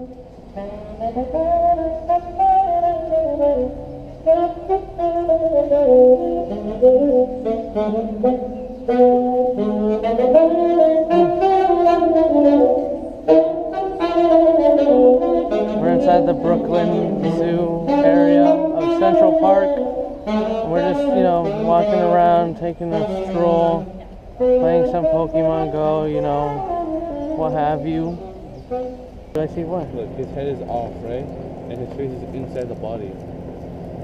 We're inside the Brooklyn Zoo area of Central Park. We're just, you know, walking around, taking a stroll, playing some Pokemon Go, you know, what have you. Do I see what? Look, his head is off, right? And his face is inside the body.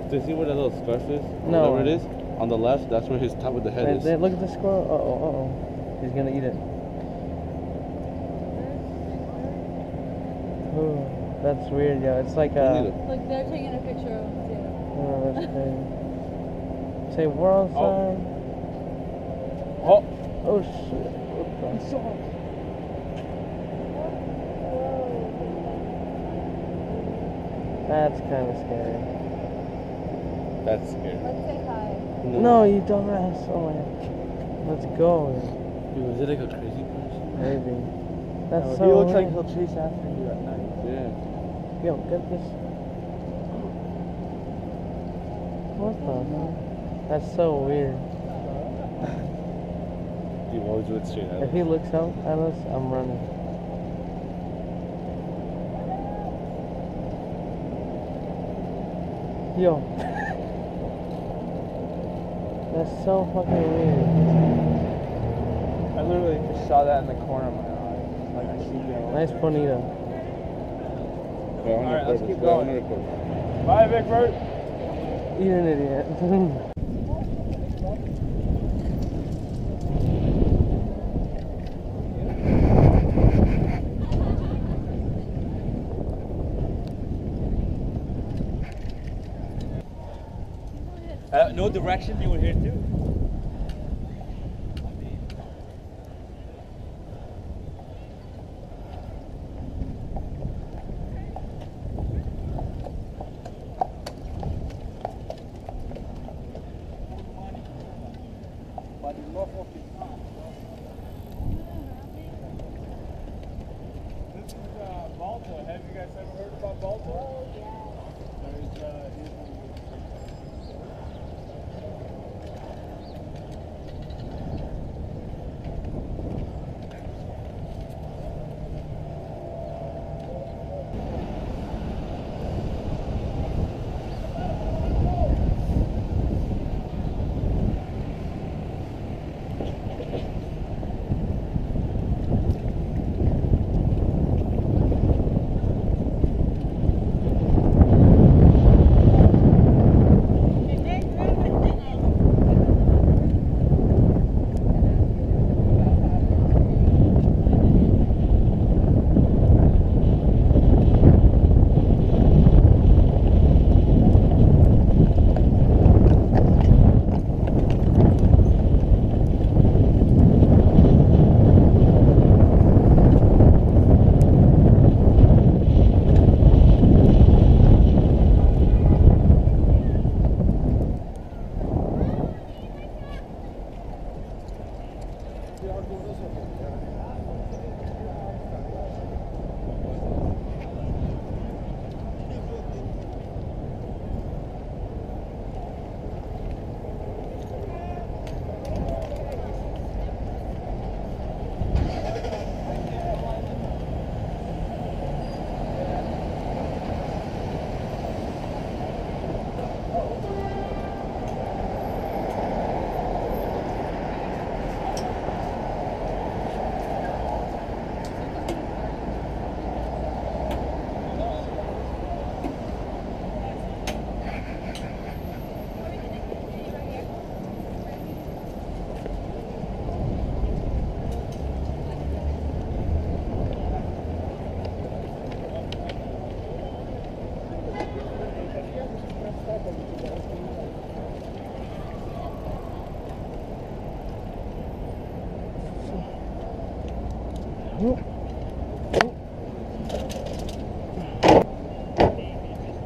Do you see where that little scarf is? No. Whatever it is? On the left, that's where his top of the head is. Look at the squirrel. Uh-oh. He's gonna eat it. Ooh, that's weird, yo. It's like a... Like they're taking a picture of him too. Oh, that's crazy. Say world sign. Oh! Oh, shit. What the... That's kind of scary. That's scary. Let's say hi. No, you dumbass. Oh my. Let's go. Dude, is it like a crazy person? Maybe. That's No, so he looks weird. like he'll chase after you at night. Yeah. Yo, get this. What the hell? That's so weird. You always look straight at If he looks out at us, I'm running. Yo. That's so fucking weird. I literally just saw that in the corner of my eye. Like I see you. Nice bonito. Alright, let's keep going. Bye, Big Bird. You're an idiot. No direction, you were here too. This is Balto. Have you guys ever heard about Balto? Oh, yeah.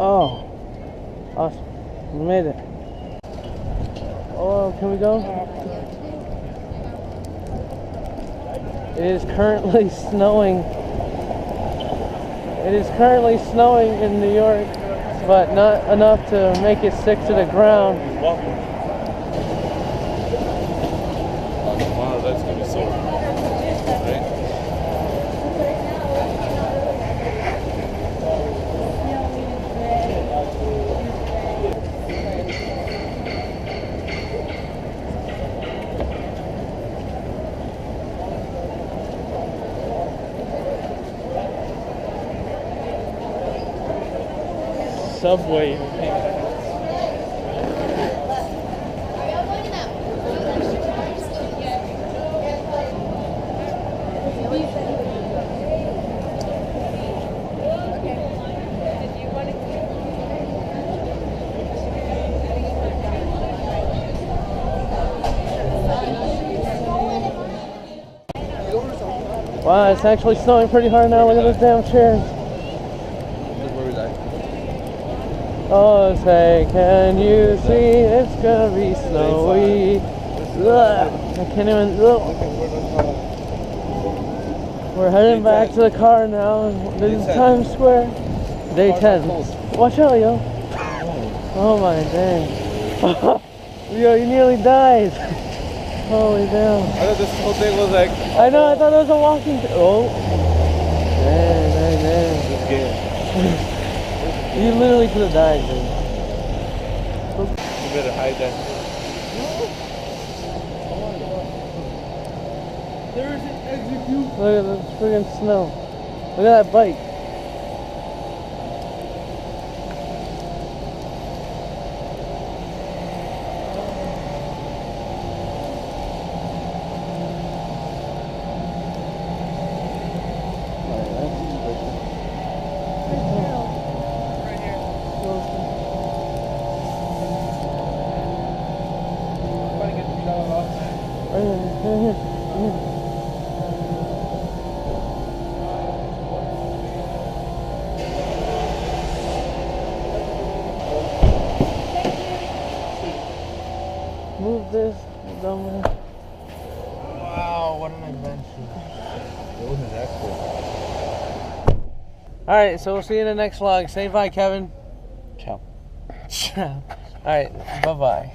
Oh, awesome. We made it. Oh, can we go? It is currently snowing It is currently snowing in New York, but not enough to make it stick to the ground. Walking. Wow, that's gonna be sore. Right? Subway. Wow, it's actually snowing pretty hard now. Look at those damn chairs. That's where we die. Oh, say, can you see it's gonna be snowy? Ugh, I can't even. Ugh. We're heading back to the car now. This is Times Square. Day 10. Watch out, yo. Oh my dang. Yo, you nearly died. Holy damn. I thought this whole thing was like. I know, I thought it was a walking. Oh. Dang. Just get. You literally could have died, dude. You better hide that. There's an execute. Look at this friggin' snow. Look at that bike. Move this, dumbass. Wow, what an adventure. It wasn't that cool. Alright, so we'll see you in the next vlog. Say bye, Kevin. Ciao. Alright, bye-bye.